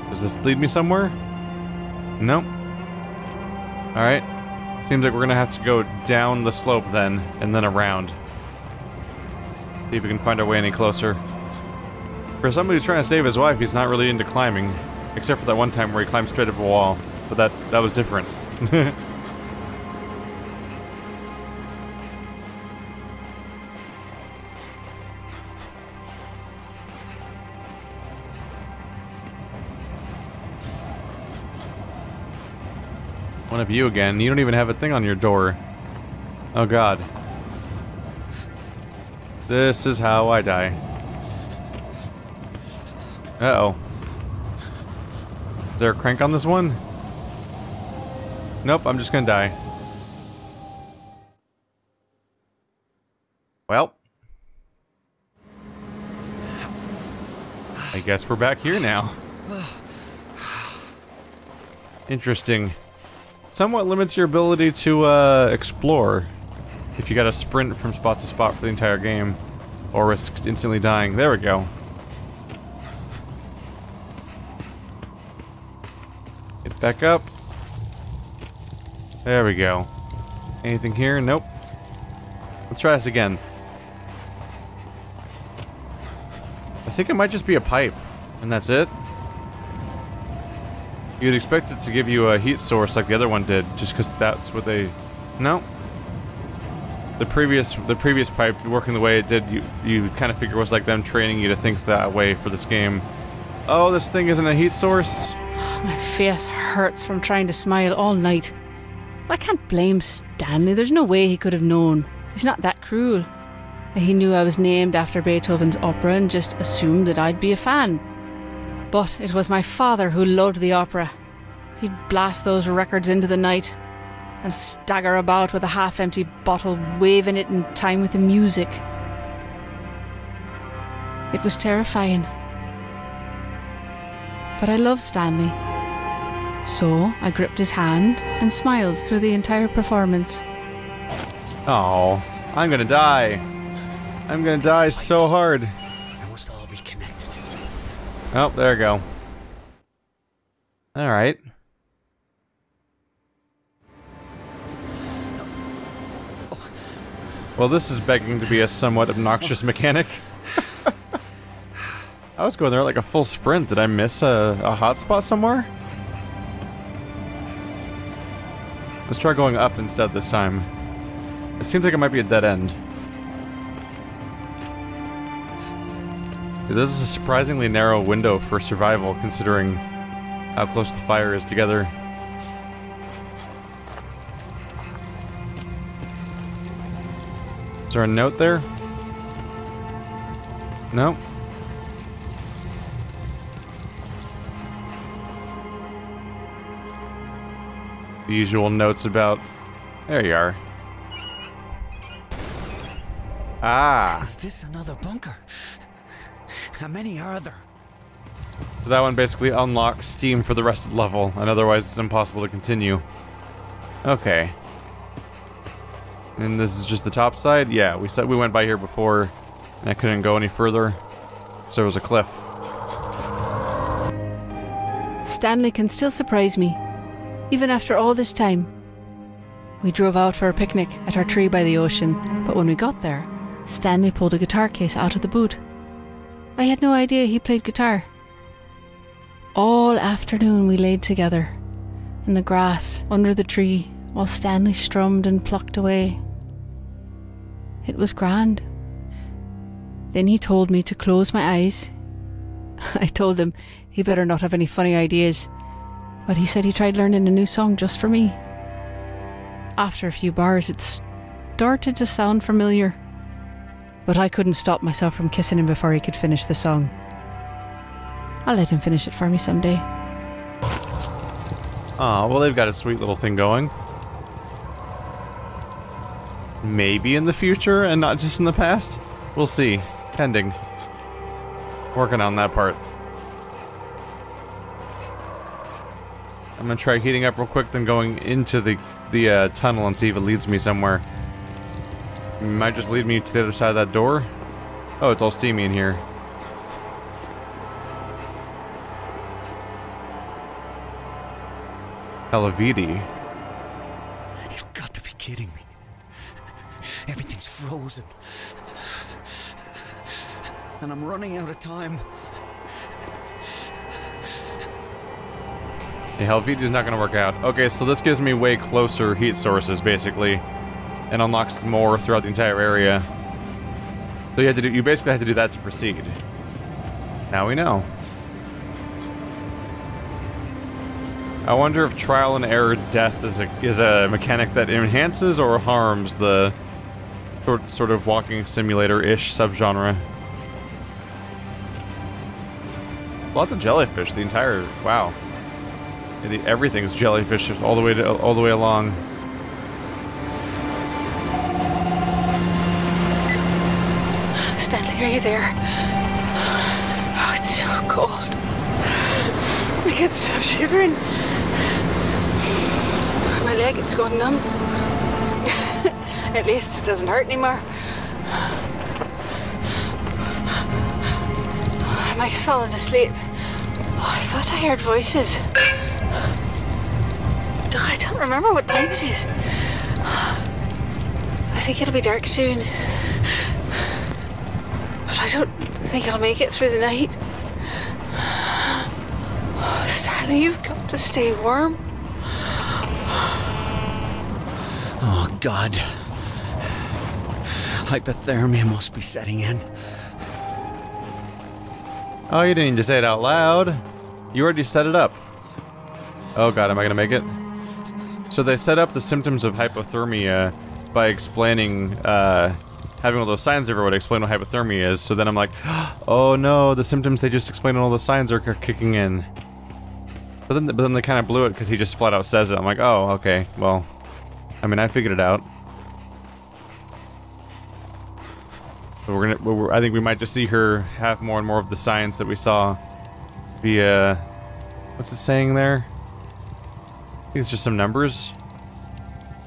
Does this lead me somewhere? Nope. Alright. Seems like we're gonna have to go down the slope then, and then around. See if we can find our way any closer. For somebody who's trying to save his wife, he's not really into climbing. Except for that one time where he climbed straight up a wall. But that was different. One of you again. You don't even have a thing on your door. Oh god. This is how I die. Uh-oh. Is there a crank on this one? Nope, I'm just gonna die. Well. I guess we're back here now. Interesting. Somewhat limits your ability to explore if you gotta sprint from spot to spot for the entire game, or risk instantly dying. There we go. Get back up. There we go. Anything here? Nope. Let's try this again. I think it might just be a pipe, and that's it. You'd expect it to give you a heat source like the other one did, just because that's what they... No. The previous pipe, working the way it did, you kind of figure was like them training you to think that way for this game. Oh, this thing isn't a heat source? My face hurts from trying to smile all night. I can't blame Stanley. There's no way he could have known. He's not that cruel. He knew I was named after Beethoven's opera and just assumed that I'd be a fan. But it was my father who loved the opera. He'd blast those records into the night and stagger about with a half-empty bottle, waving it in time with the music. It was terrifying. But I loved Stanley. So I gripped his hand and smiled through the entire performance. Oh, I'm gonna die. I'm gonna die so hard. Oh, there we go. Alright. Well, this is begging to be a somewhat obnoxious mechanic. I was going there like a full sprint. Did I miss a hotspot somewhere? Let's try going up instead this time. It seems like it might be a dead end. This is a surprisingly narrow window for survival, considering how close the fire is together. Is there a note there? No. The usual notes about... There you are. Ah! Is this another bunker? How many are there? So that one basically unlocks steam for the rest of the level, and otherwise it's impossible to continue. Okay. And this is just the top side? Yeah, we went by here before, and I couldn't go any further, so there was a cliff. Stanley can still surprise me, even after all this time. We drove out for a picnic at our tree by the ocean, but when we got there, Stanley pulled a guitar case out of the boot. I had no idea he played guitar. All afternoon we laid together, in the grass, under the tree, while Stanley strummed and plucked away. It was grand. Then he told me to close my eyes. I told him he better not have any funny ideas, but he said he tried learning a new song just for me. After a few bars, it started to sound familiar, but I couldn't stop myself from kissing him before he could finish the song. I'll let him finish it for me someday. Aw, well they've got a sweet little thing going. Maybe in the future and not just in the past? We'll see. Pending. Working on that part. I'm gonna try heating up real quick, then going into the tunnel and see if it leads me somewhere. It might just lead me to the other side of that door. Oh, it's all steamy in here. Helviti. You've got to be kidding me. Everything's frozen. And I'm running out of time. The Helveti's not gonna work out. Okay, so this gives me way closer heat sources, basically, and unlocks more throughout the entire area. So you basically have to do that to proceed. Now we know. I wonder if trial and error death is a mechanic that enhances or harms the sort of walking simulator-ish subgenre. Lots of jellyfish. The entire wow. Everything's jellyfish all the way along. Stanley, are you there? Oh, it's so cold. I can't stop shivering. My leg is going numb. At least it doesn't hurt anymore. I might have fallen asleep. Oh, I thought I heard voices. I don't remember what time it is. I think it'll be dark soon. But I don't think I'll make it through the night. Stanley, you've got to stay warm. Oh, God. Hypothermia must be setting in. Oh, you didn't need to say it out loud. You already set it up. Oh god, am I gonna make it? So they set up the symptoms of hypothermia by explaining, having all those signs everywhere to explain what hypothermia is, so then I'm like, oh no, the symptoms they just explained on all the signs are kicking in. But then they kind of blew it because he just flat out says it. I'm like, oh, okay, well, I mean, I figured it out. So I think we might just see her have more and more of the signs that we saw via, what's it saying there? I think it's just some numbers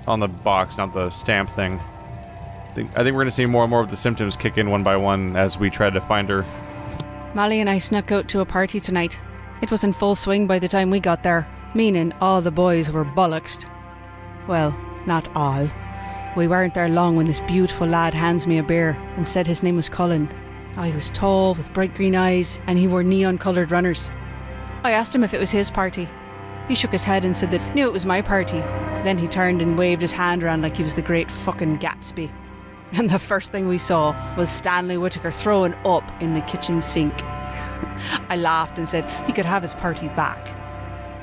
on the box, not the stamp thing. I think we're gonna see more and more of the symptoms kick in one by one as we try to find her. Molly and I snuck out to a party tonight. It was in full swing by the time we got there, meaning all the boys were bollocksed. Well, not all. We weren't there long when this beautiful lad hands me a beer and said his name was Colin. Oh, he was tall, with bright green eyes, and he wore neon-coloured runners. I asked him if it was his party. He shook his head and said that he knew it was my party. Then he turned and waved his hand around like he was the great fucking Gatsby. And the first thing we saw was Stanley Whittaker throwing up in the kitchen sink. I laughed and said he could have his party back.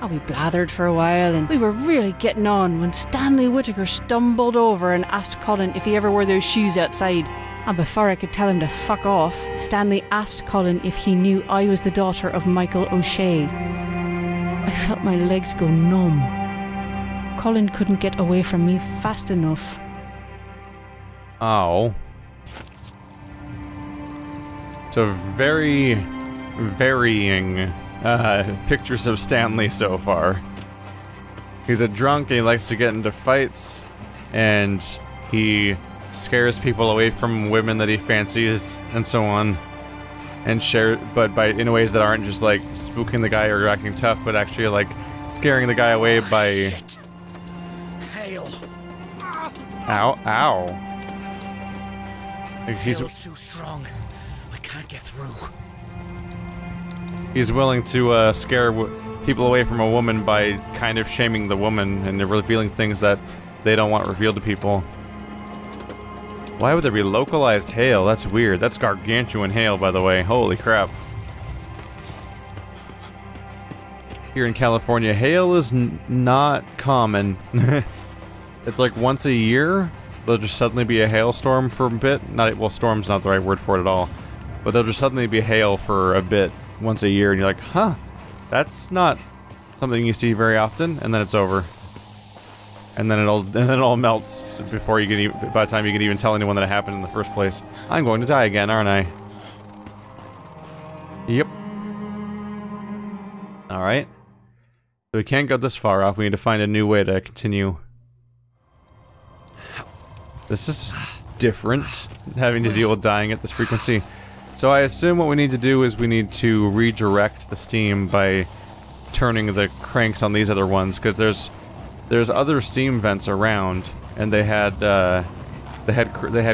Oh, we blathered for a while and we were really getting on when Stanley Whittaker stumbled over and asked Colin if he ever wore those shoes outside. And before I could tell him to fuck off, Stanley asked Colin if he knew I was the daughter of Michael O'Shea. I felt my legs go numb. Colin couldn't get away from me fast enough. Oh. So very varying pictures of Stanley so far. He's a drunk and he likes to get into fights, and he scares people away from women that he fancies, and so on. And but in ways that aren't just like spooking the guy or acting tough, but actually like scaring the guy away by. Shit. Hail. Ow! Ow! He's Hail's too strong. I can't get through. He's willing to scare people away from a woman by kind of shaming the woman and revealing things that they don't want revealed to people. Why would there be localized hail? That's weird. That's gargantuan hail, by the way. Holy crap. Here in California, hail is not common. It's like once a year, there'll just suddenly be a hailstorm for a bit. Well, storm's not the right word for it at all. But there'll just suddenly be hail for a bit once a year, and you're like, huh, that's not something you see very often, and then it's over. And then it all melts before you can by the time you can even tell anyone that it happened in the first place. I'm going to die again, aren't I? Yep. Alright. So we can't go this far off, we need to find a new way to continue. This is different, having to deal with dying at this frequency. So I assume what we need to do is we need to redirect the steam by turning the cranks on these other ones, because there's other steam vents around, and they had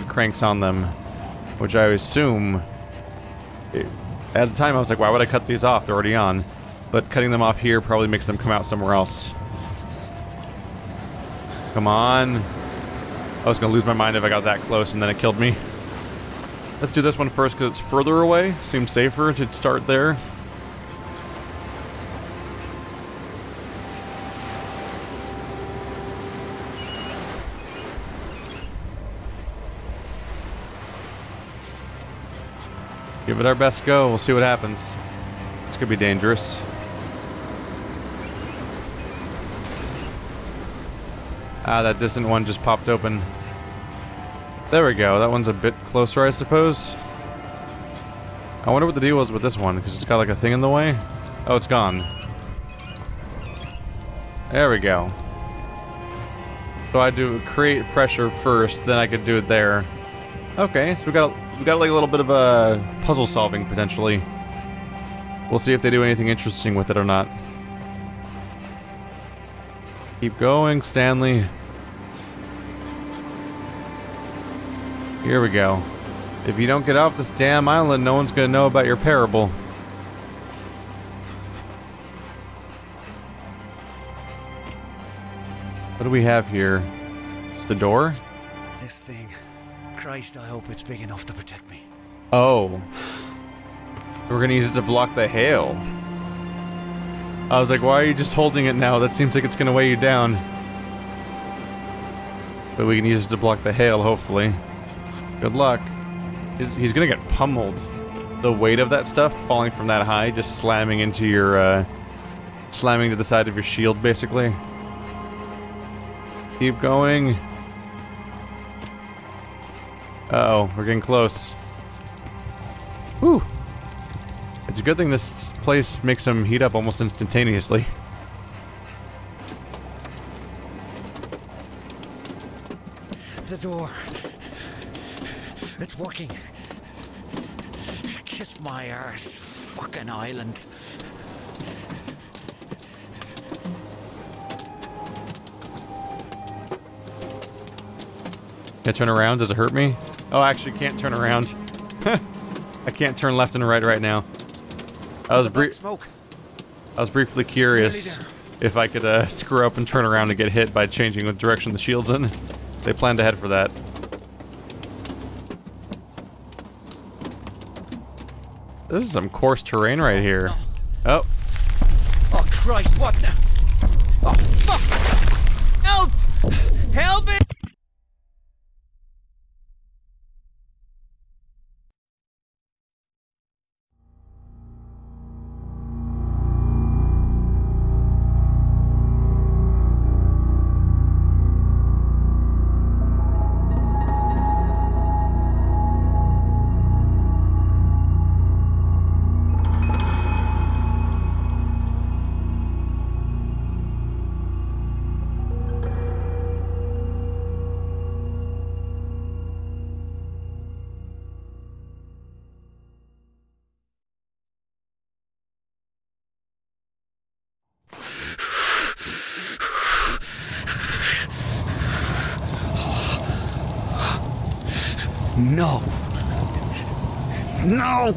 cranks on them, which I assume. At the time, I was like, why would I cut these off? They're already on. But cutting them off here probably makes them come out somewhere else. Come on. I was gonna lose my mind if I got that close and then it killed me. Let's do this one first because it's further away. Seems safer to start there. Give it our best go. We'll see what happens. This could be dangerous. Ah, that distant one just popped open. There we go. That one's a bit closer, I suppose. I wonder what the deal was with this one, because it's got like a thing in the way. Oh, it's gone. There we go. So I do create pressure first, then I could do it there. Okay, so we got like a little bit of a puzzle solving potentially. We'll see if they do anything interesting with it or not. Keep going, Stanley. Here we go. If you don't get off this damn island, no one's gonna know about your parable. What do we have here? Just a door? This thing. Christ, I hope it's big enough to protect me. Oh. We're gonna use it to block the hail. I was like, why are you just holding it now? That seems like it's gonna weigh you down. But we can use it to block the hail, hopefully. Good luck. He's gonna get pummeled. The weight of that stuff falling from that high, just slamming into your, slamming to the side of your shield, basically. Keep going. Uh-oh, we're getting close. Whew. It's a good thing this place makes them heat up almost instantaneously. The door. It's working. Kiss my arse. Fucking island. Can I turn around? Does it hurt me? Oh, I actually can't turn around. I can't turn left and right now. I was briefly curious if I could screw up and turn around and get hit by changing the direction the shield's in. They planned ahead for that. This is some coarse terrain right here. Oh. Oh Christ, what now? Oh fuck! Help! Help me! No. No!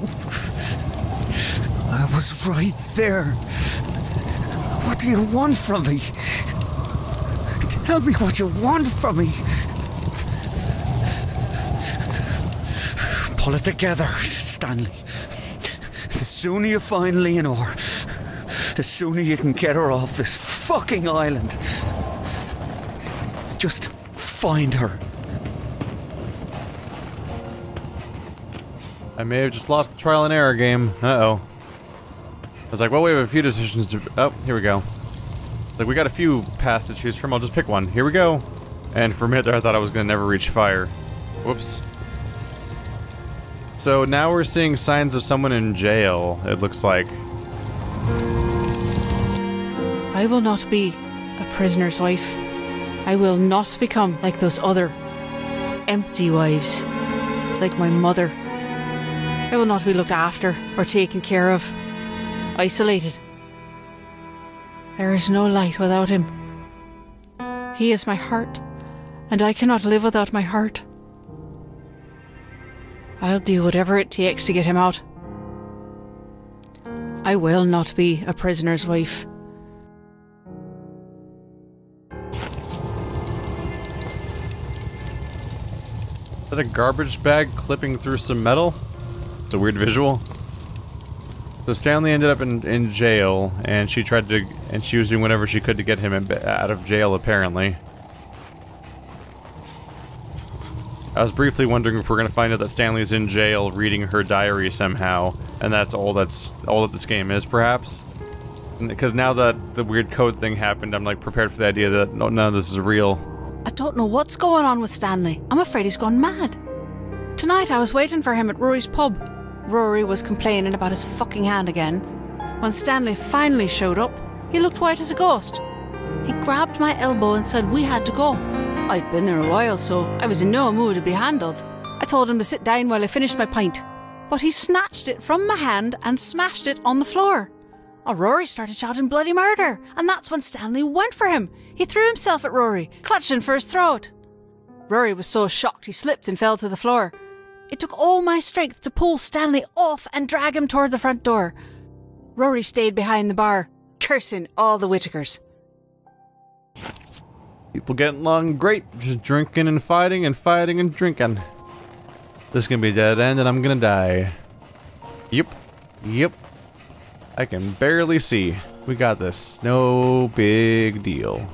I was right there. What do you want from me? Tell me what you want from me. Pull it together, Stanley. The sooner you find Leonore, the sooner you can get her off this fucking island. Just find her. I may have just lost the trial and error game. Uh-oh. I was like, well, we have a few decisions to... Oh, here we go. Like, we got a few paths to choose from. I'll just pick one. Here we go. And for a minute there, I thought I was going to never reach fire. Whoops. So now we're seeing signs of someone in jail, it looks like. I will not be a prisoner's wife. I will not become like those other empty wives, like my mother. I will not be looked after or taken care of, isolated. There is no light without him. He is my heart, and I cannot live without my heart. I'll do whatever it takes to get him out. I will not be a prisoner's wife. Is that a garbage bag clipping through some metal? It's a weird visual. So Stanley ended up in jail, and she was doing whatever she could to get him out of jail, apparently. I was briefly wondering if we're gonna find out that Stanley's in jail reading her diary somehow, and that's all that this game is, perhaps? Because now that the weird code thing happened, I'm like prepared for the idea that none of this is real. I don't know what's going on with Stanley. I'm afraid he's gone mad. Tonight I was waiting for him at Rory's pub. Rory was complaining about his fucking hand again. When Stanley finally showed up, he looked white as a ghost. He grabbed my elbow and said we had to go. I'd been there a while, so I was in no mood to be handled. I told him to sit down while I finished my pint. But he snatched it from my hand and smashed it on the floor. Oh, Rory started shouting bloody murder, and that's when Stanley went for him. He threw himself at Rory, clutching for his throat. Rory was so shocked he slipped and fell to the floor. It took all my strength to pull Stanley off and drag him toward the front door. Rory stayed behind the bar, cursing all the Whittakers. People getting along great, just drinking and fighting and drinking. This is gonna be a dead end and I'm gonna die. Yep. I can barely see. We got this. No big deal.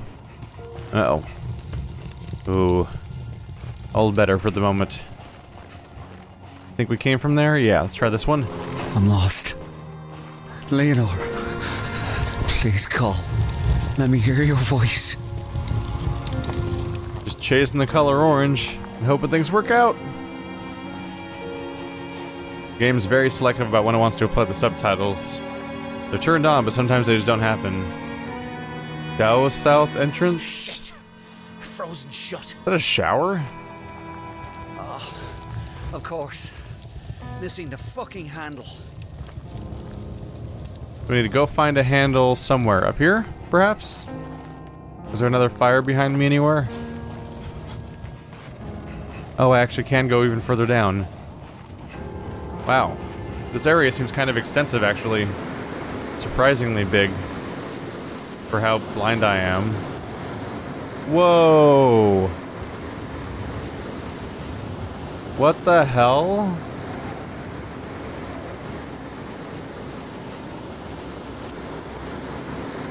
Uh-oh. Ooh. All better for the moment. Think we came from there? Yeah, let's try this one. I'm lost. Leonore, please call. Let me hear your voice. Just chasing the color orange and hoping things work out. The game's very selective about when it wants to apply the subtitles. They're turned on, but sometimes they just don't happen. Go south entrance? Shit. Frozen shut. Is that a shower? Oh, of course. Missing the fucking handle. We need to go find a handle somewhere. Up here, perhaps? Is there another fire behind me anywhere? Oh, I actually can go even further down. Wow. This area seems kind of extensive, actually. Surprisingly big. For how blind I am. Whoa! What the hell?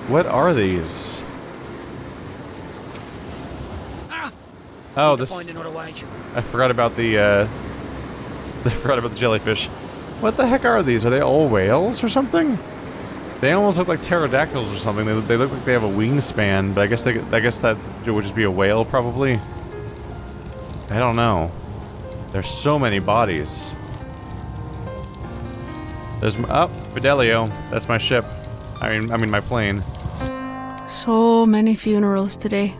What are these? Oh, this. I forgot about the. I forgot about the jellyfish. What the heck are these? Are they all whales or something? They almost look like pterodactyls or something. They look like they have a wingspan, but I guess that would just be a whale, probably. I don't know. There's so many bodies. There's Fidelio. That's my ship. I mean my plane. So many funerals today.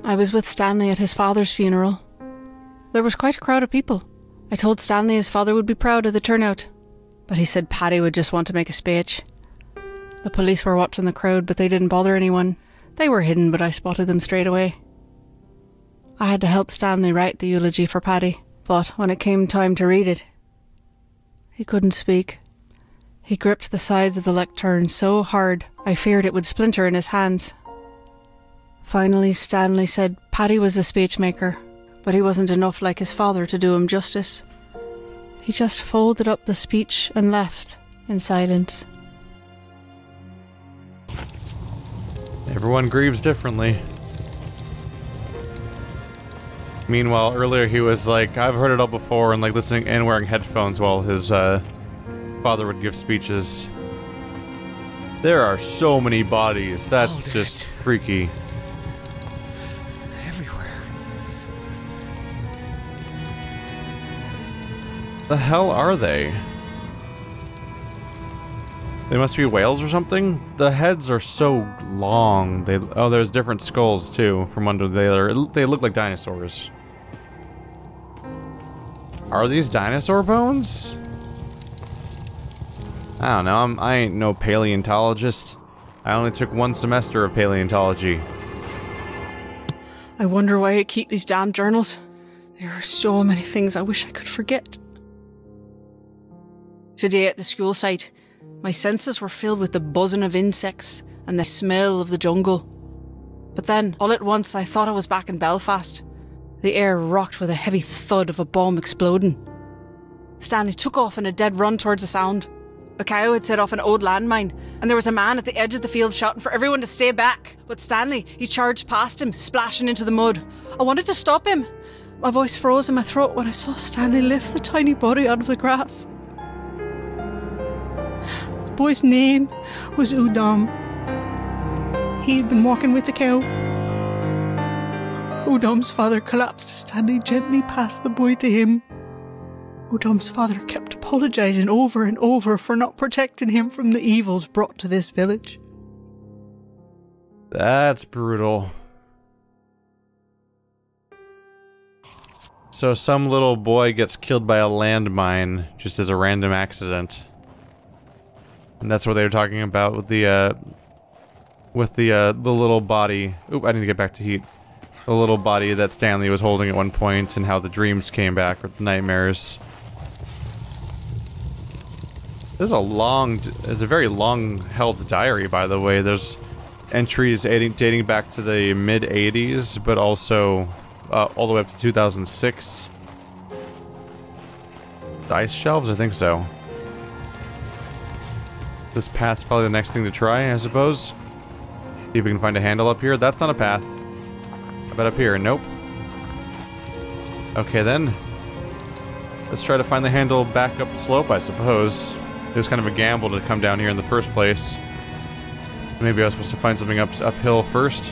I was with Stanley at his father's funeral. There was quite a crowd of people. I told Stanley his father would be proud of the turnout, but he said Paddy would just want to make a speech. The police were watching the crowd, but they didn't bother anyone. They were hidden, but I spotted them straight away. I had to help Stanley write the eulogy for Paddy, but when it came time to read it, he couldn't speak. He gripped the sides of the lectern so hard, I feared it would splinter in his hands. Finally, Stanley said Paddy was the speechmaker, but he wasn't enough like his father to do him justice. He just folded up the speech and left, in silence. Everyone grieves differently. Meanwhile, earlier he was like, I've heard it all before, and like listening and wearing headphones while his father would give speeches. There are so many bodies. That's just freaky. Everywhere. The hell are they? They must be whales or something? The heads are so long. Oh, there's different skulls too from under there. They look like dinosaurs. Are these dinosaur bones? I don't know. I ain't no paleontologist. I only took 1 semester of paleontology. I wonder why I keep these damn journals. There are so many things I wish I could forget. Today at the school site, my senses were filled with the buzzing of insects and the smell of the jungle. But then, all at once, I thought I was back in Belfast. The air rocked with a heavy thud of a bomb exploding. Stanley took off in a dead run towards the sound. A cow had set off an old landmine, and there was a man at the edge of the field shouting for everyone to stay back. But Stanley, he charged past him, splashing into the mud. I wanted to stop him. My voice froze in my throat when I saw Stanley lift the tiny body out of the grass. The boy's name was Udom. He had been walking with the cow. Udom's father collapsed as Stanley gently passed the boy to him. Udom's father kept apologising over and over for not protecting him from the evils brought to this village. That's brutal. So some little boy gets killed by a landmine just as a random accident. And that's what they were talking about with the little body. Oop, I need to get back to heat. The little body that Stanley was holding at one point and how the dreams came back with the nightmares. This is a very long-held diary, by the way. There's entries dating back to the mid-80s, but also all the way up to 2006. The ice shelves? I think so. This path's probably the next thing to try, I suppose. See if we can find a handle up here. That's not a path. How about up here? Nope. Okay, then. Let's try to find the handle back up the slope, I suppose. It was kind of a gamble to come down here in the first place. Maybe I was supposed to find something uphill first.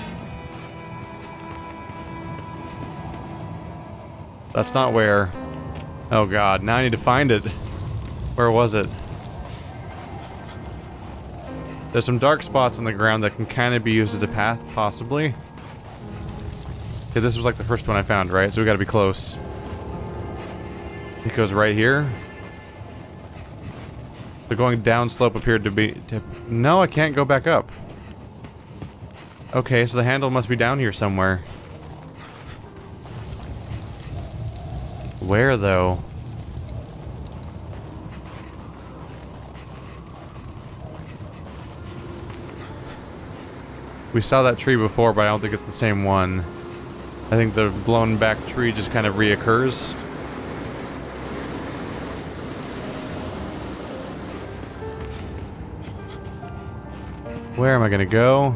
That's not where... Oh god, now I need to find it. Where was it? There's some dark spots on the ground that can kind of be used as a path, possibly. Okay, this was like the first one I found, right? So we gotta be close. It goes right here. The going down slope appeared to be... No, I can't go back up. Okay, so the handle must be down here somewhere. Where, though? We saw that tree before, but I don't think it's the same one. I think the blown back tree just kind of reoccurs. Where am I gonna go?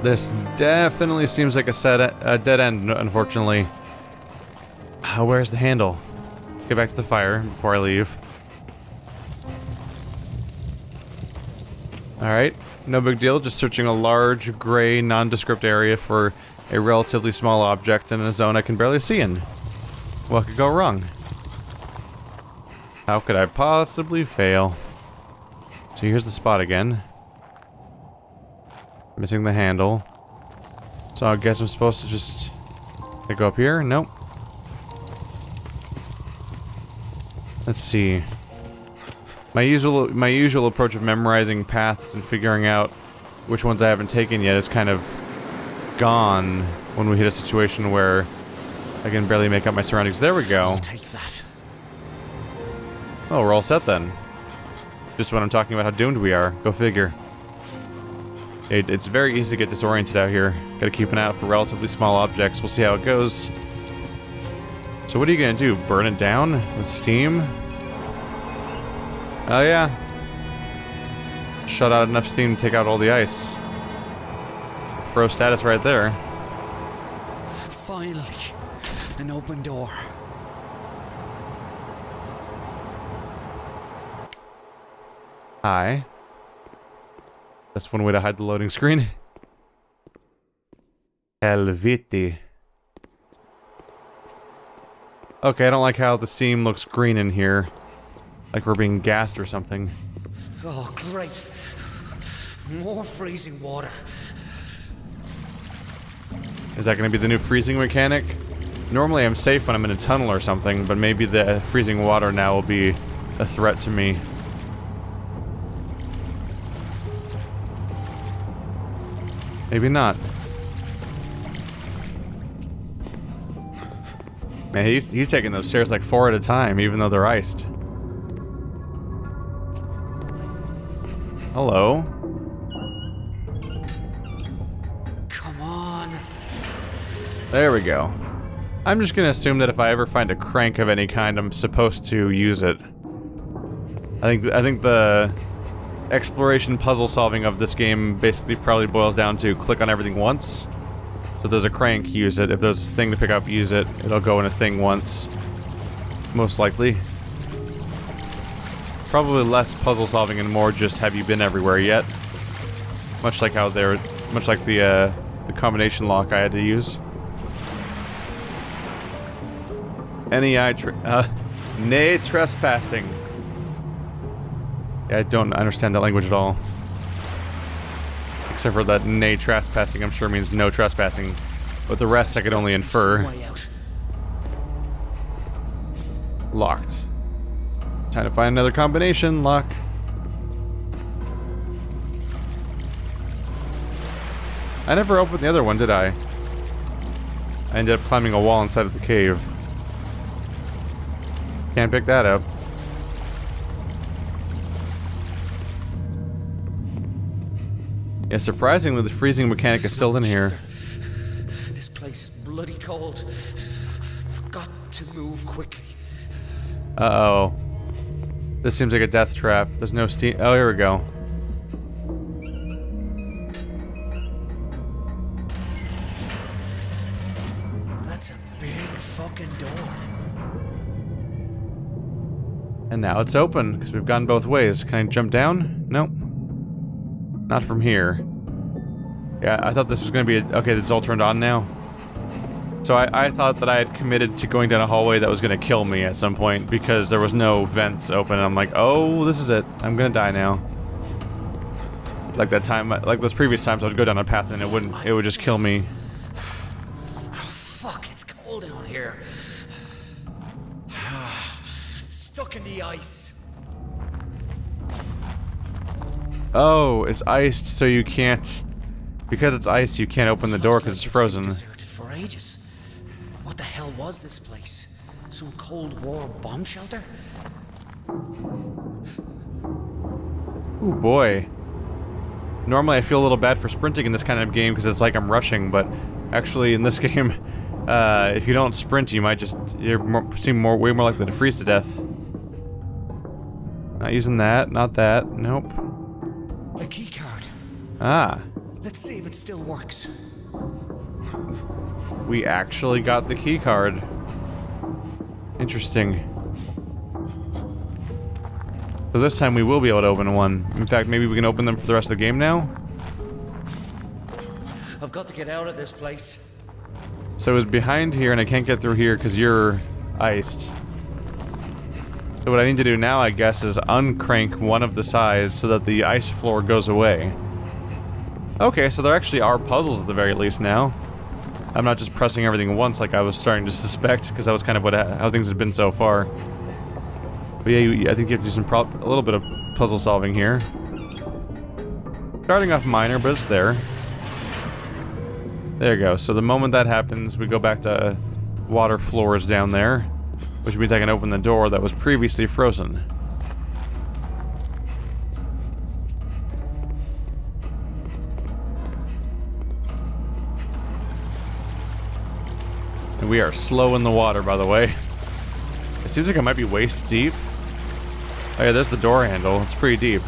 This definitely seems like a dead end, unfortunately. Where's the handle? Let's get back to the fire before I leave. Alright, no big deal, just searching a large, gray, nondescript area for a relatively small object in a zone I can barely see in. What could go wrong? How could I possibly fail? So here's the spot again. Missing the handle. So I guess I'm supposed to just... go up here? Nope. Let's see. My usual approach of memorizing paths and figuring out which ones I haven't taken yet is kind of gone when we hit a situation where I can barely make out my surroundings. There we go. I'll take that. Oh, we're all set then. Just when I'm talking about how doomed we are. Go figure. It's very easy to get disoriented out here. Gotta keep an eye out for relatively small objects. We'll see how it goes. So what are you gonna do? Burn it down with steam? Oh yeah. Shut out enough steam to take out all the ice. Pro status right there. Finally, an open door. Hi. That's one way to hide the loading screen. Helviti. Okay, I don't like how the steam looks green in here. Like we're being gassed or something. Oh, great. More freezing water. Is that going to be the new freezing mechanic? Normally I'm safe when I'm in a tunnel or something, but maybe the freezing water now will be a threat to me. Maybe not. Man, he's taking those stairs like 4 at a time, even though they're iced. Hello. Come on. There we go. I'm just gonna assume that if I ever find a crank of any kind, I'm supposed to use it. I think the exploration puzzle solving of this game basically probably boils down to click on everything once. So if there's a crank, use it. If there's a thing to pick up, use it. It'll go in a thing once. Most likely. Probably less puzzle solving and more just have you been everywhere yet. Much like how much like the combination lock I had to use. Nay trespassing. Yeah, I don't understand that language at all. Except for that nay trespassing, I'm sure means no trespassing. But the rest I could only infer. Locked. Time to find another combination lock. I never opened the other one, did I? I ended up climbing a wall inside of the cave. Can't pick that up. Yeah, surprisingly, the freezing mechanic is still in here. This place is bloody cold. I've got to move quickly. Uh-oh. This seems like a death trap. There's no steam. Oh, here we go. That's a big fucking door. And now it's open, because we've gone both ways. Can I jump down? Nope. Not from here. Yeah, I thought this was going to be okay, it's all turned on now. So I thought that I had committed to going down a hallway that was going to kill me at some point, because there was no vents open, and I'm like, oh, this is it. I'm going to die now. Like that time, like those previous times, I would go down a path and it would just kill me. Oh, fuck, it's cold down here. Stuck in the ice. Oh, it's iced, so you can't... Because it's ice, you can't open the door because it's frozen. Deserted for ages. What the hell was this place? Some Cold War bomb shelter? Ooh, boy. Normally I feel a little bad for sprinting in this kind of game because it's like I'm rushing, but actually in this game, if you don't sprint, you might just... seem way more likely to freeze to death. Not using that, not that, nope. A key card. Ah. Let's see if it still works. We actually got the key card. Interesting. So this time we will be able to open one. In fact, maybe we can open them for the rest of the game now? I've got to get out of this place. So it was behind here and I can't get through here because you're iced. So what I need to do now, I guess, is uncrank one of the sides so that the ice floor goes away. Okay, so there actually are puzzles at the very least now. I'm not just pressing everything once like I was starting to suspect, because that was kind of how things have been so far. But yeah, I think you have to do a little bit of puzzle solving here. Starting off minor, but it's there. There you go. So the moment that happens, we go back to water floors down there, which means I can open the door that was previously frozen. And we are slow in the water, by the way. It seems like it might be waist deep. Oh yeah, there's the door handle. It's pretty deep.